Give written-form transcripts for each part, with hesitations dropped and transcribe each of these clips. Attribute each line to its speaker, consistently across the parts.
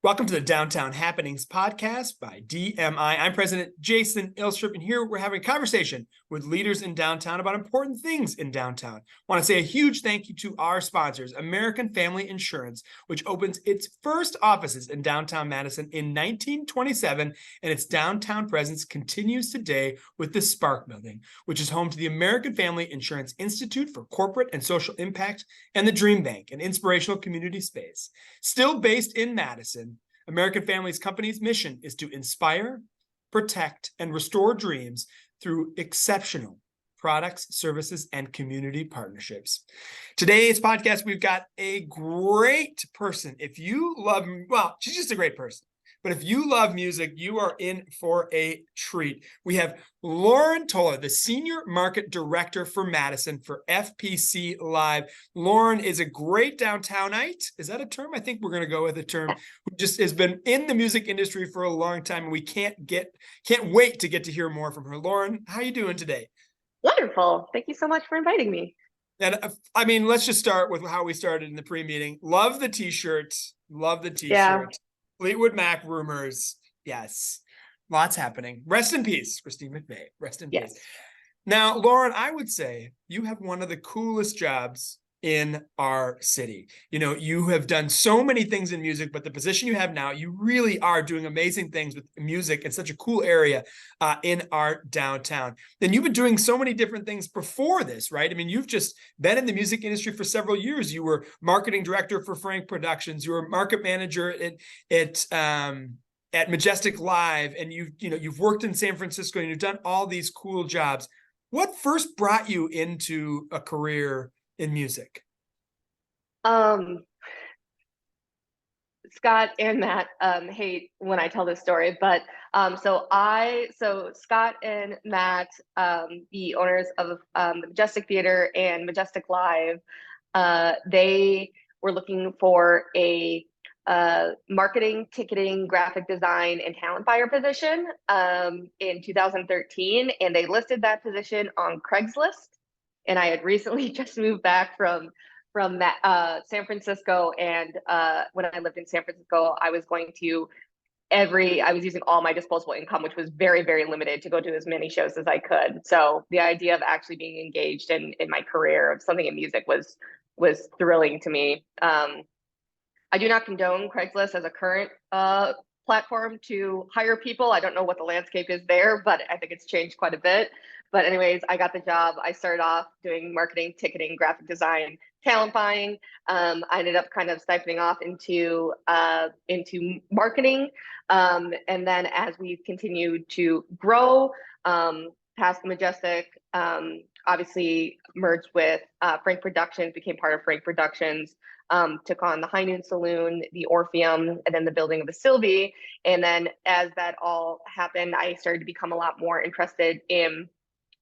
Speaker 1: Welcome to the Downtown Happenings podcast by DMI. I'm President Jason Ilstrup, and here we're having a conversation with leaders in downtown about important things in downtown. I want to say a huge thank you to our sponsors, American Family Insurance, which opens its first offices in downtown Madison in 1927, and its downtown presence continues today with the Spark Building, which is home to the American Family Insurance Institute for Corporate and Social Impact and the Dream Bank, an inspirational community space. Still based in Madison, American Family's company's mission is to inspire, protect, and restore dreams through exceptional products, services, and community partnerships. Today's podcast, we've got a great person. If you love, well, she's just a great person. But if you love music, you are in for a treat. We have Lauren Toler, the Senior Market Director for Madison for FPC Live. Lauren is a great downtownite. Is that a term? I think we're going to go with a term. Who just has been in the music industry for a long time, and we can't wait to get to hear more from her. Lauren, how are you doing today?
Speaker 2: Wonderful. Thank you so much for inviting me.
Speaker 1: And I mean, let's just start with how we started in the pre-meeting. Love the t-shirt. Love the t-shirt.
Speaker 2: Yeah.
Speaker 1: Fleetwood Mac rumors. Yes. Lots happening. Rest in peace, Christine McVeigh. Rest in peace. Now, Lauren, I would say you have one of the coolest jobs in our city. You know, you have done so many things in music, but the position you have now, you really are doing amazing things with music in such a cool area in our downtown. And you've been doing so many different things before this, right? I mean, you've just been in the music industry for several years. You were marketing director for Frank Productions. You were market manager at Majestic Live, and you've worked in San Francisco, and you've done all these cool jobs. What first brought you into a career in music?
Speaker 2: Scott and Matt hate when I tell this story, but so Scott and Matt, the owners of the Majestic Theater and Majestic Live, they were looking for a marketing, ticketing, graphic design, and talent buyer position in 2013, and they listed that position on Craigslist. And I had recently just moved back from San Francisco, and when I lived in San Francisco, I was using all my disposable income, which was very, very limited, to go to as many shows as I could. So the idea of actually being engaged in my career of something in music was thrilling to me. I do not condone Craigslist as a current platform to hire people. I don't know what the landscape is there, but I think it's changed quite a bit. But anyways, I got the job. I started off doing marketing, ticketing, graphic design, talent buying. I ended up kind of siphoning off into marketing. And then as we've continued to grow, past the Majestic, obviously merged with Frank Productions, became part of Frank Productions, took on the High Noon Saloon, the Orpheum, and then the building of the Sylvia. And then as that all happened, I started to become a lot more interested in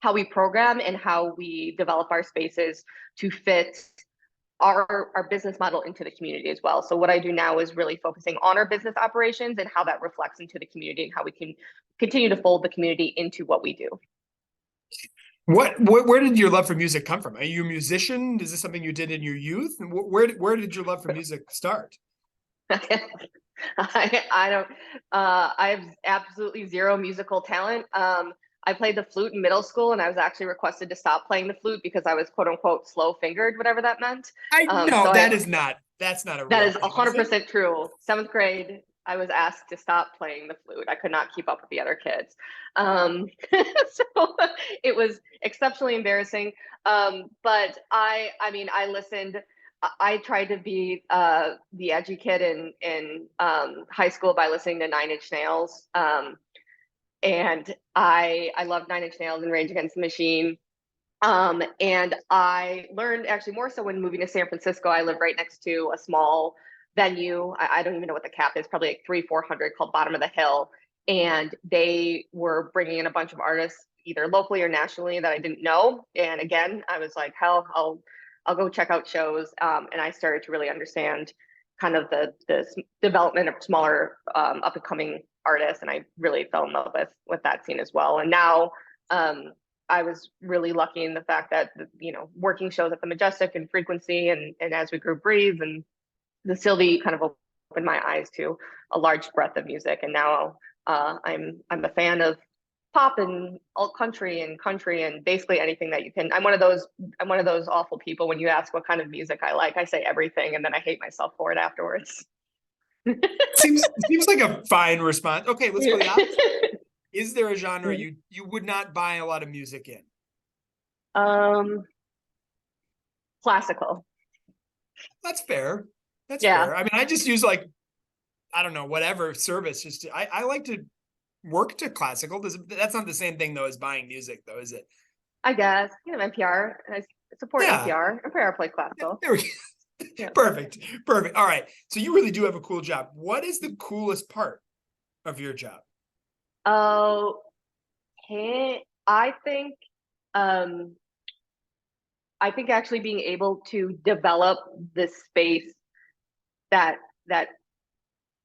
Speaker 2: how we program and how we develop our spaces to fit our business model into the community as well. So what I do now is really focusing on our business operations and how that reflects into the community and how we can continue to fold the community into what we do.
Speaker 1: Where did your love for music come from? Are you a musician? Is this something you did in your youth? And where did your love for music start?
Speaker 2: I have absolutely zero musical talent. I played the flute in middle school, and I was actually requested to stop playing the flute because I was quote unquote slow fingered, whatever that meant.
Speaker 1: That's not a real
Speaker 2: that is
Speaker 1: thing,
Speaker 2: 100% true. 7th grade, I was asked to stop playing the flute. I could not keep up with the other kids. So it was exceptionally embarrassing. But I mean, I listened. I tried to be the edgy kid in high school by listening to Nine Inch Nails. And I love Nine Inch Nails and Rage Against the Machine. And I learned actually more so when moving to San Francisco. I live right next to a small venue. I don't even know what the cap is, probably like 300-400, called Bottom of the Hill. And they were bringing in a bunch of artists, either locally or nationally, that I didn't know. And again, I was like, hell, I'll go check out shows. And I started to really understand kind of the development of smaller up and coming artists, and I really fell in love with that scene as well. And now I was really lucky in the fact that, you know, working shows at the Majestic and Frequency, and as we grew Breathe and the Sylvie kind of opened my eyes to a large breadth of music. And now I'm a fan of pop and alt country and basically anything that you can. I'm one of those awful people when you ask what kind of music I like. I say everything, and then I hate myself for it afterwards.
Speaker 1: Seems like a fine response. Okay, let's go the opposite. Is there a genre you would not buy a lot of music in?
Speaker 2: Classical.
Speaker 1: That's fair. That's
Speaker 2: Yeah.
Speaker 1: fair. I mean, I just use like, I don't know, whatever service. Just I like to work to classical. That's not the same thing though as buying music, though, is it?
Speaker 2: I guess, NPR. I support
Speaker 1: Yeah.
Speaker 2: NPR. NPR plays classical.
Speaker 1: There we go.
Speaker 2: Yeah.
Speaker 1: Perfect. All right. So you really do have a cool job. What is the coolest part of your job?
Speaker 2: Oh, I think actually being able to develop the space that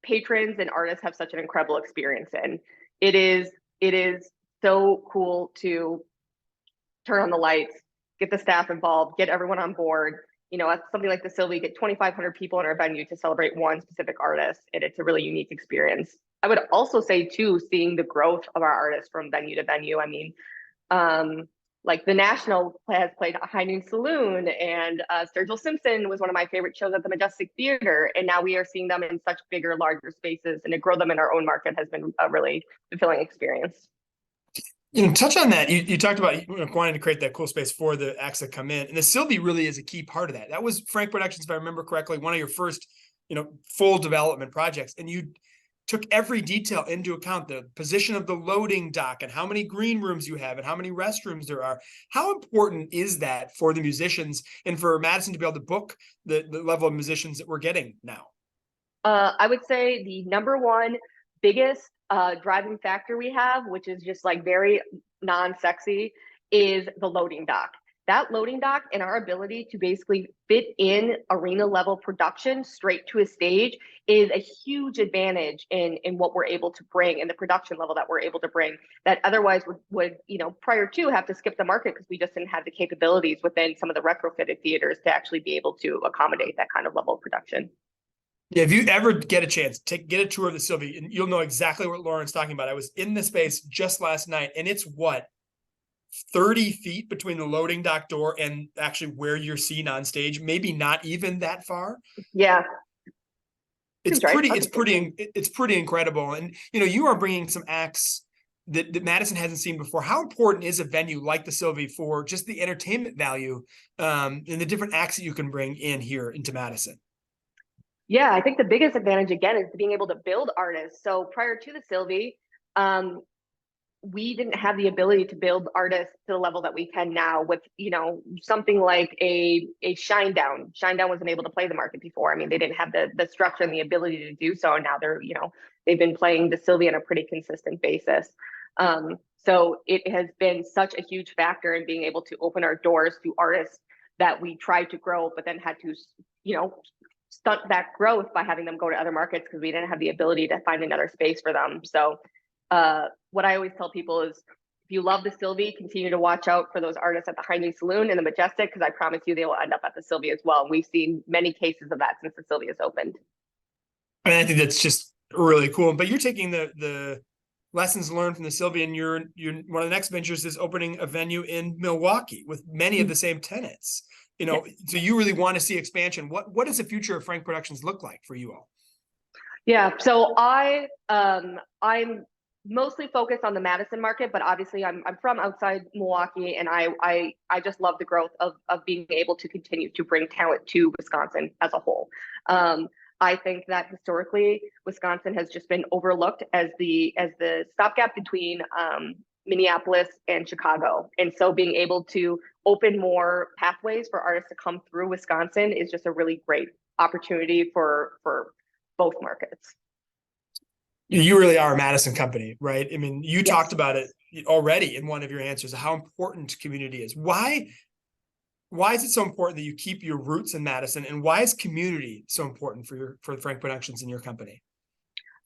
Speaker 2: patrons and artists have such an incredible experience in. It is so cool to turn on the lights, get the staff involved, get everyone on board. At something like the Sylvia, get 2,500 people in our venue to celebrate one specific artist, and it's a really unique experience. I would also say too, seeing the growth of our artists from venue to venue. I mean, like the National has played a High Noon Saloon, and Sturgill Simpson was one of my favorite shows at the Majestic Theater, and now we are seeing them in such bigger, larger spaces, and to grow them in our own market has been a really fulfilling experience.
Speaker 1: Touch on that. You talked about wanting to create that cool space for the acts that come in, and the Sylvie really is a key part of that. That was Frank Productions, if I remember correctly, one of your first, full development projects, and you took every detail into account, the position of the loading dock and how many green rooms you have and how many restrooms there are. How important is that for the musicians and for Madison to be able to book the level of musicians that we're getting now?
Speaker 2: I would say the number one biggest driving factor we have, which is just like very non-sexy, is the loading dock. That loading dock and our ability to basically fit in arena level production straight to a stage is a huge advantage in what we're able to bring, and the production level that we're able to bring, that otherwise would prior to have to skip the market because we just didn't have the capabilities within some of the retrofitted theaters to actually be able to accommodate that kind of level of production.
Speaker 1: Yeah, if you ever get a chance, get a tour of the Sylvie, and you'll know exactly what Lauren's talking about. I was in the space just last night, and it's 30 feet between the loading dock door and actually where you're seen on stage. Maybe not even that far.
Speaker 2: Yeah,
Speaker 1: it's pretty incredible. And you are bringing some acts that Madison hasn't seen before. How important is a venue like the Sylvie for just the entertainment value and the different acts that you can bring in here into Madison?
Speaker 2: Yeah, I think the biggest advantage, again, is being able to build artists. So prior to the Sylvie, we didn't have the ability to build artists to the level that we can now with, something like a Shinedown. Shinedown wasn't able to play the market before. I mean, they didn't have the structure and the ability to do so. And now they've been playing the Sylvie on a pretty consistent basis. So it has been such a huge factor in being able to open our doors to artists that we tried to grow, but then had to, stunt that growth by having them go to other markets because we didn't have the ability to find another space for them. So what I always tell people is, if you love the Sylvie, continue to watch out for those artists at the High Noon Saloon and the Majestic, because I promise you they will end up at the Sylvie as well. And we've seen many cases of that since the Sylvie has opened.
Speaker 1: I mean, I think that's just really cool. But you're taking the lessons learned from the Sylvie, and you're one of the next ventures is opening a venue in Milwaukee with many of the same tenants. So you really want to see expansion. What does the future of Frank Productions look like for you all?
Speaker 2: Yeah, so I'm mostly focused on the Madison market, but obviously I'm from outside Milwaukee, and I just love the growth of being able to continue to bring talent to Wisconsin as a whole. I think that historically Wisconsin has just been overlooked as the stopgap between Minneapolis and Chicago. And so being able to open more pathways for artists to come through Wisconsin is just a really great opportunity for both markets.
Speaker 1: You really are a Madison company, right? I mean, you
Speaker 2: Yes.
Speaker 1: talked about it already in one of your answers, how important community is. Why is it so important that you keep your roots in Madison, and why is community so important for Frank Productions and your company?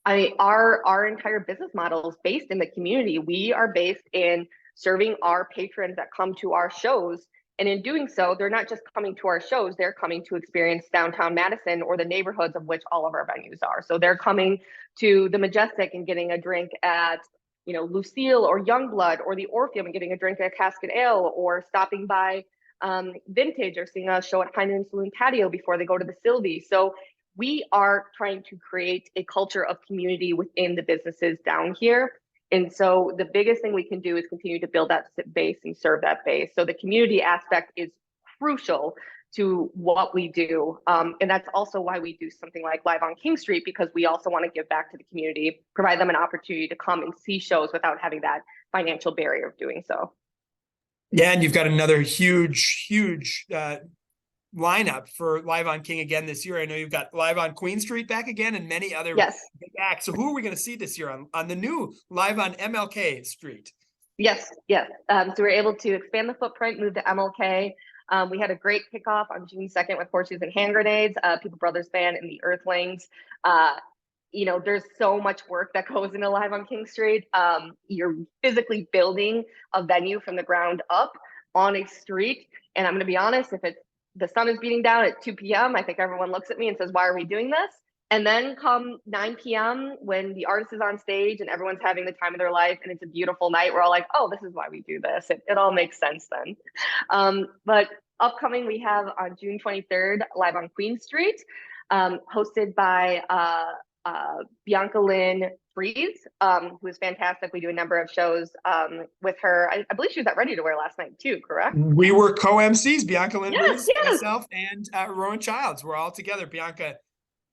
Speaker 2: Our entire business model is based in the community. We are based in serving our patrons that come to our shows And in doing so, they're not just coming to our shows, they're coming to experience downtown Madison or the neighborhoods of which all of our venues are. So they're coming to the Majestic and getting a drink at, you know, Lucille or Youngblood, or the Orpheum and getting a drink at Cask and Ale, or stopping by Vintage or seeing a show at Heineken Saloon Patio before they go to the Sylvie. So we are trying to create a culture of community within the businesses down here. And so the biggest thing we can do is continue to build that base and serve that base. So the community aspect is crucial to what we do. And that's also why we do something like Live on King Street, because we also want to give back to the community, provide them an opportunity to come and see shows without having that financial barrier of doing so.
Speaker 1: Yeah, and you've got another huge lineup for Live on King again this year. I know you've got Live on Queen Street back again, and many other big acts. So who are we going to see this year on the new Live on MLK Street?
Speaker 2: Yes. So we're able to expand the footprint, move to MLK. We had a great kickoff on June 2nd with Horseshoes and Hand Grenades, People Brothers Band, and the Earthlings. You know, there's so much work that goes into Live on King Street. You're physically building a venue from the ground up on a street. And I'm going to be honest, if the sun is beating down at 2 p.m., I think everyone looks at me and says, why are we doing this? And then come 9 p.m. when the artist is on stage and everyone's having the time of their life and it's a beautiful night, we're all like, oh, this is why we do this. It all makes sense then. But upcoming, we have on June 23rd, Live on Queen Street, hosted by Bianca Lynn Freeze, who is fantastic. We do a number of shows with her. I believe she was at Ready to Wear last night too, correct?
Speaker 1: We were co-MCs, Bianca Lynn Freeze,
Speaker 2: yes.
Speaker 1: myself, and Rowan Childs. We're all together. Bianca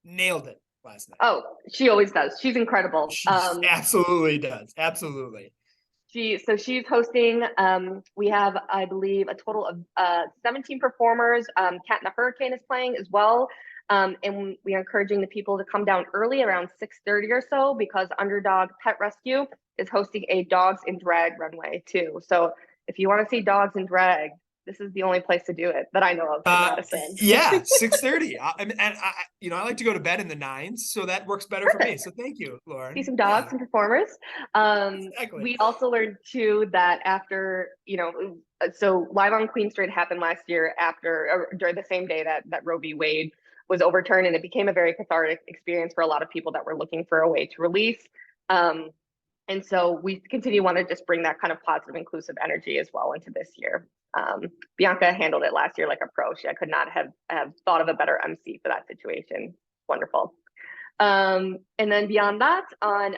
Speaker 1: nailed it last night.
Speaker 2: Oh, she always does. She's incredible.
Speaker 1: She absolutely does. Absolutely.
Speaker 2: She's hosting. We have, I believe, a total of 17 performers. Cat and the Hurricane is playing as well. And we are encouraging the people to come down early, around 6:30 or so, because Underdog Pet Rescue is hosting a Dogs in Drag runway too. So if you want to see dogs in drag, this is the only place to do it that I know of in Madison.
Speaker 1: Yeah, 6:30. I like to go to bed in the 9s, so that works better for me. So thank you, Lauren.
Speaker 2: See some dogs and performers.
Speaker 1: Exactly.
Speaker 2: We also learned too that after, so Live on Queen Street happened last year during the same day that Roe v. Wade was overturned, and it became a very cathartic experience for a lot of people that were looking for a way to release. And so we want to just bring that kind of positive, inclusive energy as well into this year. Bianca handled it last year like a pro. I could not have thought of a better MC for that situation. Wonderful. And then beyond that, on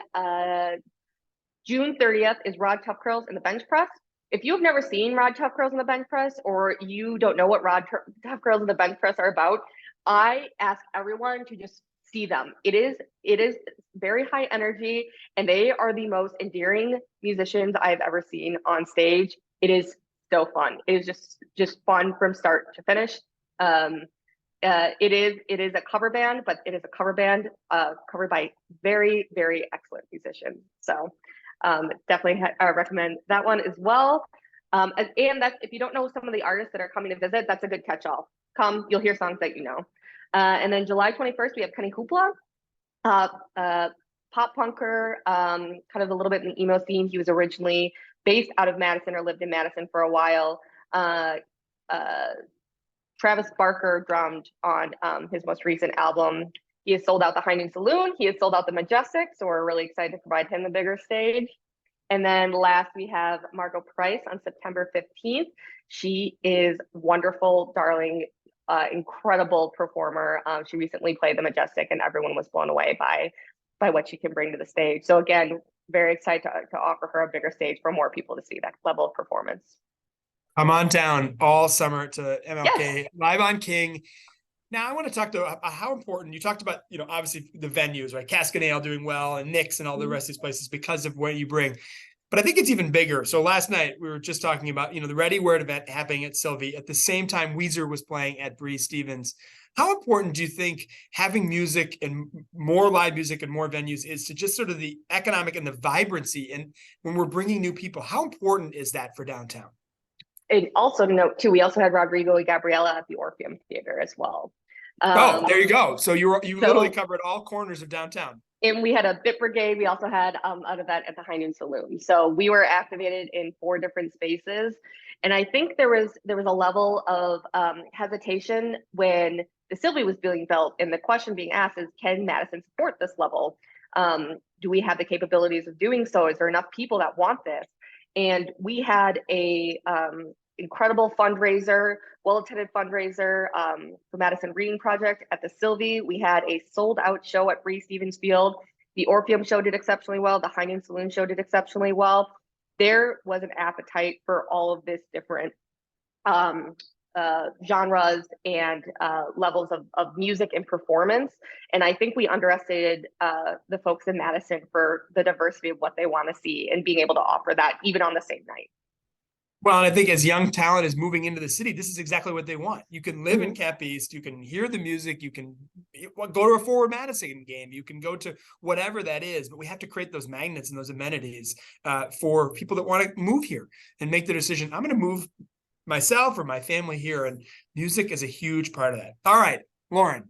Speaker 2: June 30th is Rod Tough Curls and the Bench Press. If you've never seen Rod Tough Curls and the Bench Press, or you don't know what Rod Tough Curls and the Bench Press are about, I ask everyone to just see them. It is very high energy, and they are the most endearing musicians I've ever seen on stage. It is so fun. It is just fun from start to finish. It is a cover band, but it is a cover band covered by very, very excellent musicians. So definitely recommend that one as well. And that's, if you don't know some of the artists that are coming to visit, that's a good catch-all. Come, you'll hear songs that you know. And then July 21st, we have Kenny Hoopla, pop punker, kind of a little bit in the emo scene. He was originally based out of Madison or lived in Madison for a while. Travis Barker drummed on his most recent album. He has sold out the Heineken Saloon. He has sold out the Majestic, so we're really excited to provide him a bigger stage. And then last, we have Margot Price on September 15th. She is wonderful, darling, incredible performer. She recently played the Majestic, and everyone was blown away by what she can bring to the stage. So again, very excited to offer her a bigger stage for more people to see that level of performance.
Speaker 1: I'm on down all summer to MLK,
Speaker 2: Yes.
Speaker 1: Live on King. Now I want to talk to how important, you talked about, obviously the venues, right? Cask and Ale doing well, and Nick's and all the rest of these places because of what you bring. But I think it's even bigger. So last night we were just talking about, the Ready Word event happening at Sylvie. At the same time, Weezer was playing at Bree Stevens. How important do you think having music and more live music and more venues is to just sort of the economic and the vibrancy? And when we're bringing new people, how important is that for downtown?
Speaker 2: And also to note too, we also had Rodrigo and Gabriela at the Orpheum Theater as well.
Speaker 1: There you go. So you literally covered all corners of downtown.
Speaker 2: And we had a bit brigade. We also had an event at the High Noon Saloon. So we were activated in 4 different spaces. And I think there was a level of hesitation when the Sylvia was being built. And the question being asked is, can Madison support this level? Do we have the capabilities of doing so? Is there enough people that want this? And we had a incredible fundraiser, well-attended fundraiser for Madison Reading Project at the Sylvie. We had a sold-out show at Bree Stevens Field. The Orpheum show did exceptionally well. The High Noon Saloon show did exceptionally well. There was an appetite for all of this different genres and levels of music and performance. And I think we underestimated the folks in Madison for the diversity of what they want to see and being able to offer that even on the same night.
Speaker 1: Well, and I think as young talent is moving into the city, this is exactly what they want. You can live in Cap East, you can hear the music, you can go to a Forward Madison game, you can go to whatever that is, but we have to create those magnets and those amenities for people that want to move here and make the decision, I'm going to move myself or my family here, and music is a huge part of that. All right, Lauren,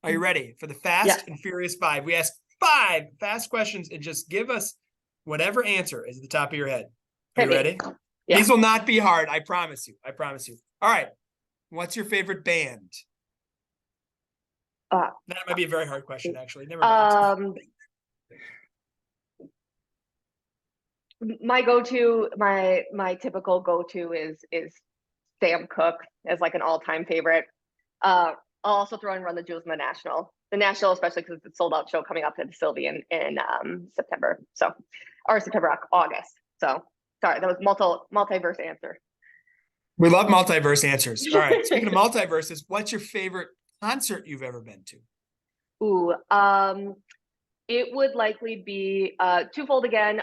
Speaker 1: are you ready for the Fast and Furious 5? We ask 5 fast questions and just give us whatever answer is at the top of your head. Are you ready? Yeah. These will not be hard. I promise you. I promise you. All right. What's your favorite band? That might be a very hard question, actually. Never mind.
Speaker 2: My go-to, my typical go-to is Sam Cooke as like an all-time favorite. I'll also throw in Run the Jewels in the National. The National, especially because it's a sold-out show coming up to the Sylvia in September. So, or September, August. So. Sorry, that was multiverse answer.
Speaker 1: We love multiverse answers. All right. Speaking of multiverses, what's your favorite concert you've ever been to?
Speaker 2: Ooh, it would likely be twofold again.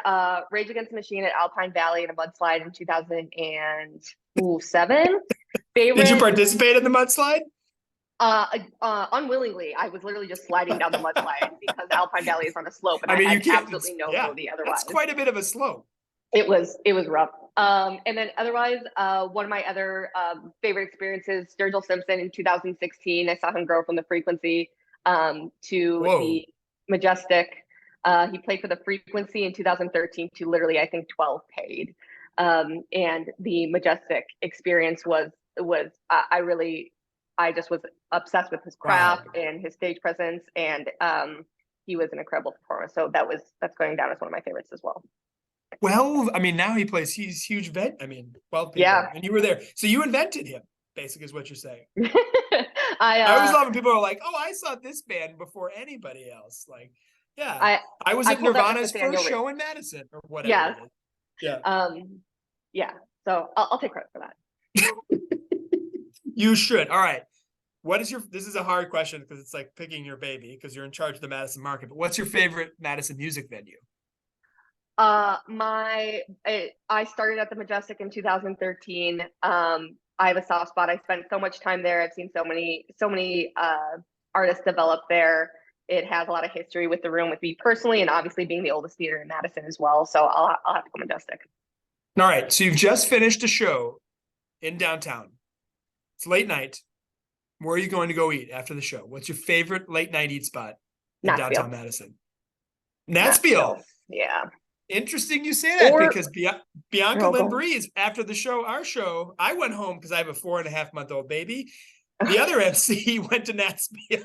Speaker 2: Rage Against the Machine at Alpine Valley in a mudslide in 2007. Favorite.
Speaker 1: Did you participate in the mudslide?
Speaker 2: Unwillingly. I was literally just sliding down the mudslide because Alpine Valley is on a slope, and I had absolutely no ability otherwise.
Speaker 1: That's quite a bit of a slope.
Speaker 2: It was rough. And then otherwise, one of my other favorite experiences, Sturgill Simpson in 2016. I saw him grow from the Frequency to the Majestic. He played for the Frequency in 2013 to literally, I think, 12 paid. And the Majestic experience was I just was obsessed with his craft and his stage presence, and he was an incredible performer. So that's going down as one of my favorites as well.
Speaker 1: 12. I mean, now he's huge vet. I mean, 12 people. Yeah. And you were there. So you invented him, basically, is what you're saying. I always love when people are like, oh, I saw this band before anybody else. Like, yeah. I was at Nirvana's first show in Madison or whatever.
Speaker 2: Yeah. Yeah. So I'll take credit for that.
Speaker 1: You should. All right. This is a hard question because it's like picking your baby because you're in charge of the Madison market, but what's your favorite Madison music venue?
Speaker 2: I started at the Majestic in 2013. I have a soft spot. I spent so much time there. I've seen so many artists develop there. It has a lot of history with the room, with me personally, and obviously being the oldest theater in Madison as well. So I'll have to go Majestic.
Speaker 1: All right. So you've just finished a show in downtown. It's late night. Where are you going to go eat after the show? What's your favorite late night eat spot in downtown Madison? Natspiel.
Speaker 2: Yeah.
Speaker 1: Interesting you say that because Bianca Lynn Breeze, after the show, our show, I went home because I have a 4.5-month-old baby. The other MC went to Natspiel.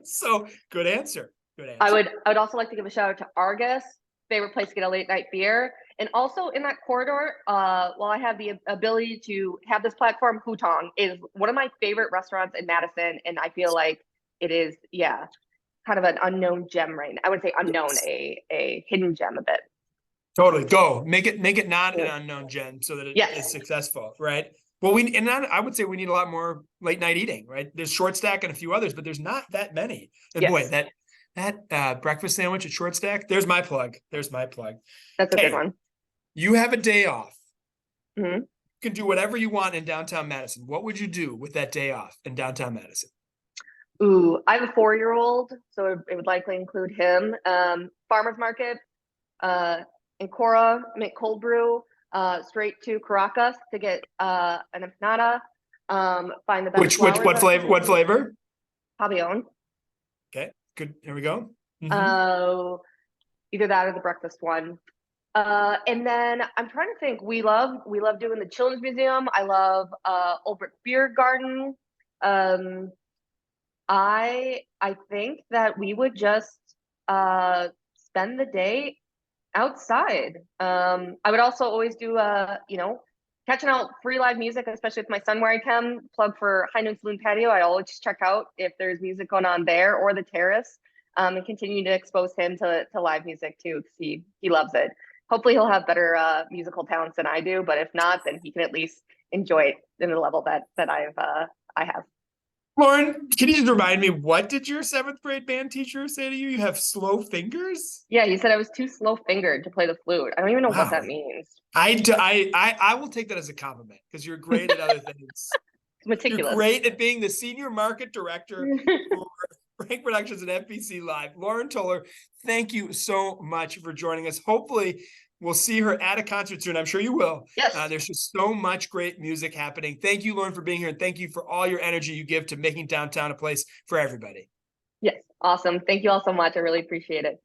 Speaker 1: So good answer. Good answer.
Speaker 2: I would also like to give a shout out to Argus, favorite place to get a late night beer. And also in that corridor, while I have the ability to have this platform, Hutong is one of my favorite restaurants in Madison. And I feel like it is, kind of an unknown gem right now. I would say unknown, a hidden gem a bit.
Speaker 1: Totally. Go make it not an unknown gem so that it is successful, right? Well, I would say we need a lot more late night eating, right? There's Short Stack and a few others, but there's not that many. And boy, that breakfast sandwich at Short Stack, there's my plug. That's
Speaker 2: a good one.
Speaker 1: You have a day off. Mm-hmm. You can do whatever you want in downtown Madison. What would you do with that day off in downtown Madison?
Speaker 2: Ooh, I have a 4-year-old, so it would likely include him. Farmer's market, in Cora, make cold brew, straight to Caracas to get an empanada. Find the best.
Speaker 1: What flavor?
Speaker 2: Pabellón.
Speaker 1: Okay, good. Here we go.
Speaker 2: Either that or the breakfast one. And then I'm trying to think. We love doing the Children's Museum. I love Olbrich Beer Garden. I think that we would just spend the day outside. I would also always do catching out free live music, especially with my son where I can. Plug for High Noon Saloon Patio. I always check out if there's music going on there, or the Terrace, and continue to expose him to live music too, because he loves it. Hopefully he'll have better musical talents than I do, but if not, then he can at least enjoy it in the level that I have.
Speaker 1: Lauren, can you just remind me, what did your 7th grade band teacher say to you? You have slow fingers?
Speaker 2: Yeah, he said I was too slow fingered to play the flute. I don't even know what that means.
Speaker 1: I will take that as a compliment, because you're great at other things.
Speaker 2: Meticulous.
Speaker 1: You're great at being the senior market director for Frank Productions and FPC Live. Lauren Toler, thank you so much for joining us. Hopefully we'll see her at a concert soon. I'm sure you will.
Speaker 2: Yes.
Speaker 1: There's just so much great music happening. Thank you, Lauren, for being here. And thank you for all your energy you give to making downtown a place for everybody.
Speaker 2: Yes. Awesome. Thank you all so much. I really appreciate it.